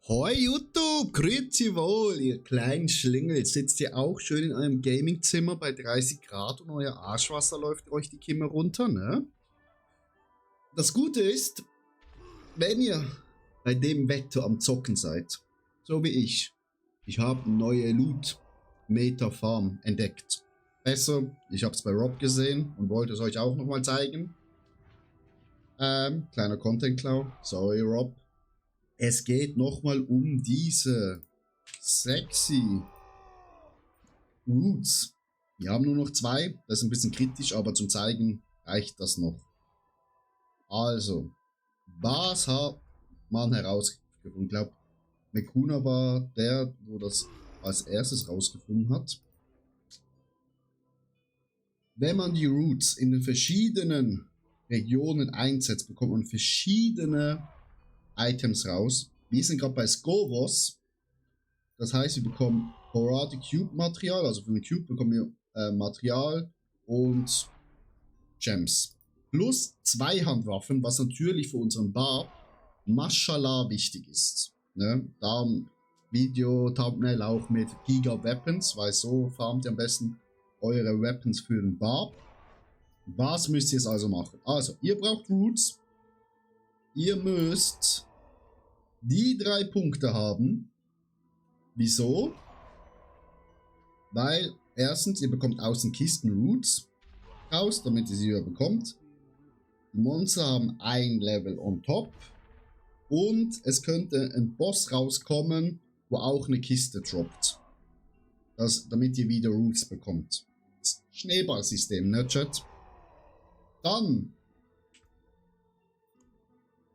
Hoi YouTube, grüezi wohl, ihr kleinen Schlingel. Sitzt ihr auch schön in eurem Gamingzimmer bei 30 Grad und euer Arschwasser läuft euch die Kimme runter, ne? Das Gute ist, wenn ihr bei dem Wetter am Zocken seid, so wie ich habe eine neue Loot-Meta-Farm entdeckt. Besser, ich habe es bei Rob gesehen und wollte es euch auch nochmal zeigen. Kleiner Content-Klau, sorry Rob. Es geht nochmal um diese sexy Roots. Wir haben nur noch 2, das ist ein bisschen kritisch, aber zum Zeigen reicht das noch. Also, was hat man herausgefunden? Ich glaube, Mekuna war der, wo das als erstes rausgefunden hat. Wenn man die Roots in den verschiedenen Regionen einsetzt, bekommt man verschiedene Items raus. Wir sind gerade bei Skovos. Das heißt, wir bekommen Horade Cube Material, also für den Cube bekommen wir Material und Gems. Plus 2 Handwaffen, was natürlich für unseren Barb Mashallah wichtig ist. Ne? Da Video Thumbnail auch mit Giga Weapons, weil so farmt ihr am besten eure Weapons für den Barb. Was müsst ihr jetzt also machen? Also, ihr braucht Roots. Ihr müsst die 3 Punkte haben. Wieso? Weil erstens, ihr bekommt aus den Kisten Roots raus, damit ihr sie bekommt. Die Monster haben ein Level on top. Und es könnte ein Boss rauskommen, wo auch eine Kiste droppt. Damit ihr wieder Roots bekommt. Schneeballsystem, ne Chat? Dann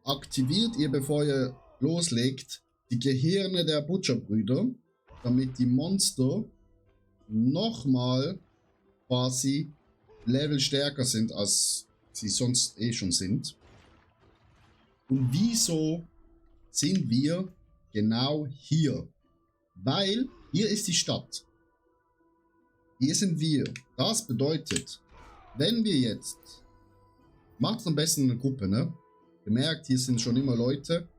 aktiviert ihr, bevor ihr loslegt, die Gehirne der Butcherbrüder, damit die Monster nochmal quasi Level stärker sind, als sie sonst eh schon sind. Und wieso sind wir genau hier? Weil hier ist die Stadt. Hier sind wir. Das bedeutet, wenn wir jetzt, macht es am besten eine Gruppe, ne? Ihr merkt, hier sind schon immer Leute.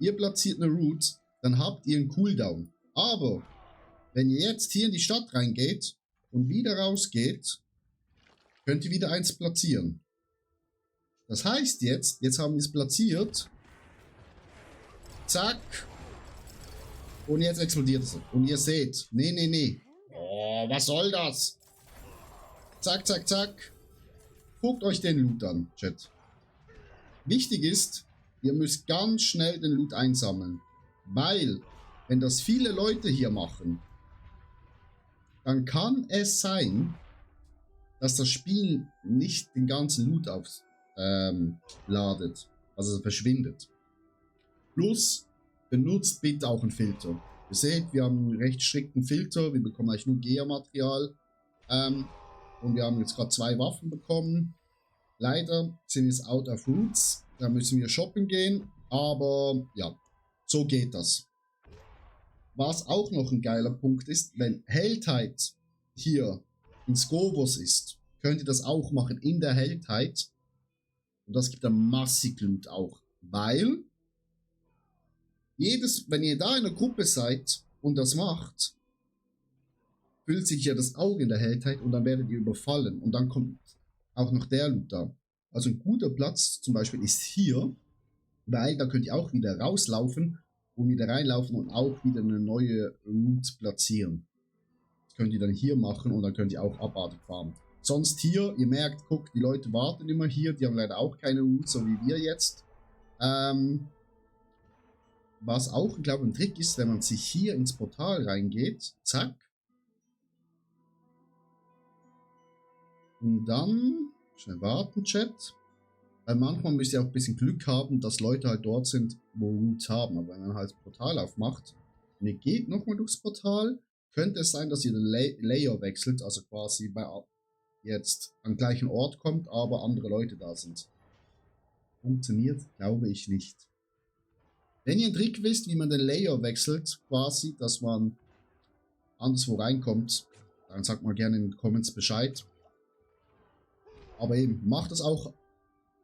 Ihr platziert eine Route, dann habt ihr einen Cooldown. Aber wenn ihr jetzt hier in die Stadt reingeht und wieder rausgeht, könnt ihr wieder eins platzieren. Das heißt jetzt haben wir es platziert. Zack. Und jetzt explodiert es. Und ihr seht, nee. Oh, was soll das? Zack, zack, zack. Guckt euch den Loot an, Chat. Wichtig ist, ihr müsst ganz schnell den Loot einsammeln. Weil, wenn das viele Leute hier machen, dann kann es sein, dass das Spiel nicht den ganzen Loot ladet. Also verschwindet. Plus, benutzt bitte auch einen Filter. Ihr seht, wir haben einen recht strikten Filter. Wir bekommen eigentlich nur Gea-Material. Und wir haben jetzt gerade 2 Waffen bekommen. Leider sind wir jetzt out of Roots. Da müssen wir shoppen gehen. Aber ja, so geht das. Was auch noch ein geiler Punkt ist, wenn Heldheit hier in Skovos ist, könnt ihr das auch machen in der Heldheit. Und das gibt dann massig Loot auch. Weil wenn ihr da in einer Gruppe seid und das macht, füllt sich ja das Auge in der Heldheit und dann werdet ihr überfallen. Und dann kommt auch noch der Loot da. Also ein guter Platz zum Beispiel ist hier, weil da könnt ihr auch wieder rauslaufen und wieder reinlaufen und auch wieder eine neue Route platzieren. Das könnt ihr dann hier machen und dann könnt ihr auch abartig farmen. Sonst hier, ihr merkt, guckt, die Leute warten immer hier, die haben leider auch keine Route, so wie wir jetzt. Was auch, ich glaube, ein Trick ist, wenn man sich hier ins Portal reingeht, zack. Und dann, schnell warten, Chat. Weil manchmal müsst ihr auch ein bisschen Glück haben, dass Leute halt dort sind, wo Roots haben. Aber wenn man halt das Portal aufmacht und ihr geht nochmal durchs Portal, könnte es sein, dass ihr den Layer wechselt, also quasi jetzt am gleichen Ort kommt, aber andere Leute da sind. Funktioniert, glaube ich, nicht. Wenn ihr einen Trick wisst, wie man den Layer wechselt, quasi, dass man anderswo reinkommt, dann sagt mal gerne in den Comments Bescheid. Aber eben, macht das auch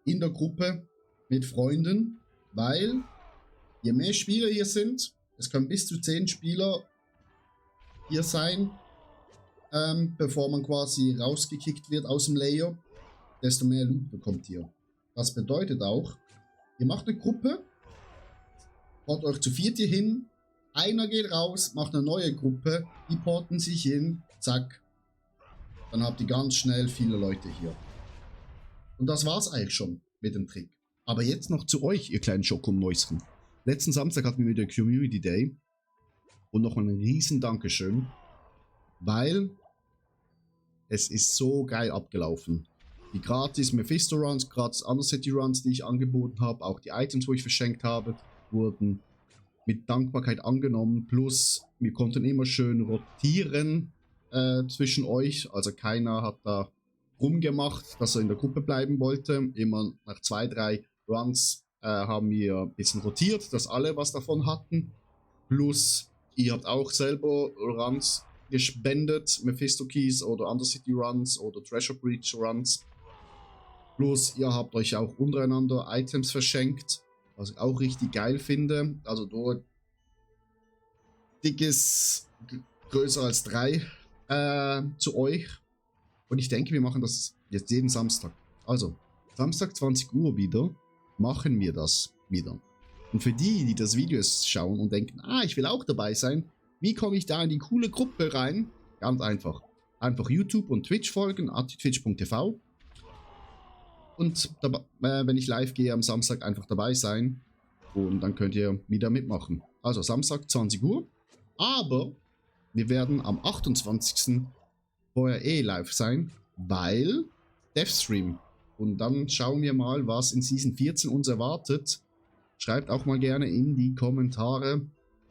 in der Gruppe mit Freunden, weil je mehr Spieler hier sind, Es können bis zu 10 Spieler hier sein, bevor man quasi rausgekickt wird aus dem Layer, desto mehr Loot bekommt ihr. Das bedeutet auch, ihr macht eine Gruppe, portet euch zu 4 hier hin, einer geht raus, macht eine neue Gruppe, die porten sich hin, zack. Dann habt ihr ganz schnell viele Leute hier. Und das war's eigentlich schon mit dem Trick. Aber jetzt noch zu euch, ihr kleinen Schokomäuschen. Letzten Samstag hatten wir wieder Community Day. Und nochmal ein riesen Dankeschön. Weil es ist so geil abgelaufen. Die gratis Mephisto Runs, gratis Undercity Runs, die ich angeboten habe, auch die Items, wo ich verschenkt habe, wurden mit Dankbarkeit angenommen. Plus, wir konnten immer schön rotieren zwischen euch. Also keiner hat da rumgemacht, dass er in der Gruppe bleiben wollte. Immer nach 2, 3 Runs haben wir ein bisschen rotiert, dass alle was davon hatten. Plus, ihr habt auch selber Runs gespendet, Mephisto Keys oder Undercity Runs oder Treasure Breach Runs. Plus, ihr habt euch auch untereinander Items verschenkt, was ich auch richtig geil finde. Also dort dickes, größer als 3 zu euch. Und ich denke, wir machen das jetzt jeden Samstag. Also, Samstag 20 Uhr wieder, machen wir das wieder. Und für die, die das Video schauen und denken, ich will auch dabei sein, wie komme ich da in die coole Gruppe rein? Ganz einfach. Einfach YouTube und Twitch folgen, twitch.tv. Und wenn ich live gehe am Samstag, einfach dabei sein. Und dann könnt ihr wieder mitmachen. Also Samstag 20 Uhr. Aber wir werden am 28. vorher live sein, weil Deathstream. Und dann schauen wir mal, was in Season 14 uns erwartet. Schreibt auch mal gerne in die Kommentare,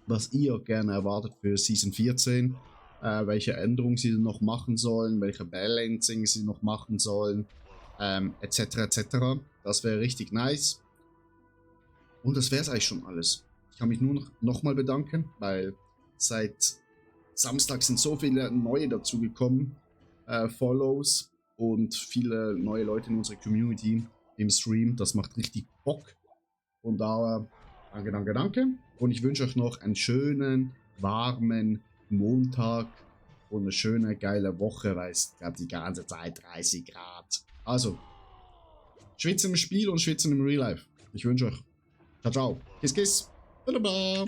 was ihr gerne erwartet für Season 14. Welche Änderungen sie noch machen sollen, welche Balancing sie noch machen sollen, etc. etc. Das wäre richtig nice. Und das wäre es eigentlich schon alles. Ich kann mich nur noch mal bedanken, weil seit Samstag sind so viele neue dazugekommen, Follows und viele neue Leute in unserer Community im Stream. Das macht richtig Bock. Und da danke, danke, danke. Und ich wünsche euch noch einen schönen, warmen Montag und eine schöne, geile Woche, weil es gab die ganze Zeit 30 Grad. Also, schwitzen im Spiel und schwitzen im Real Life. Ich wünsche euch. Ciao, ciao. Kiss, kiss. Bye, bye.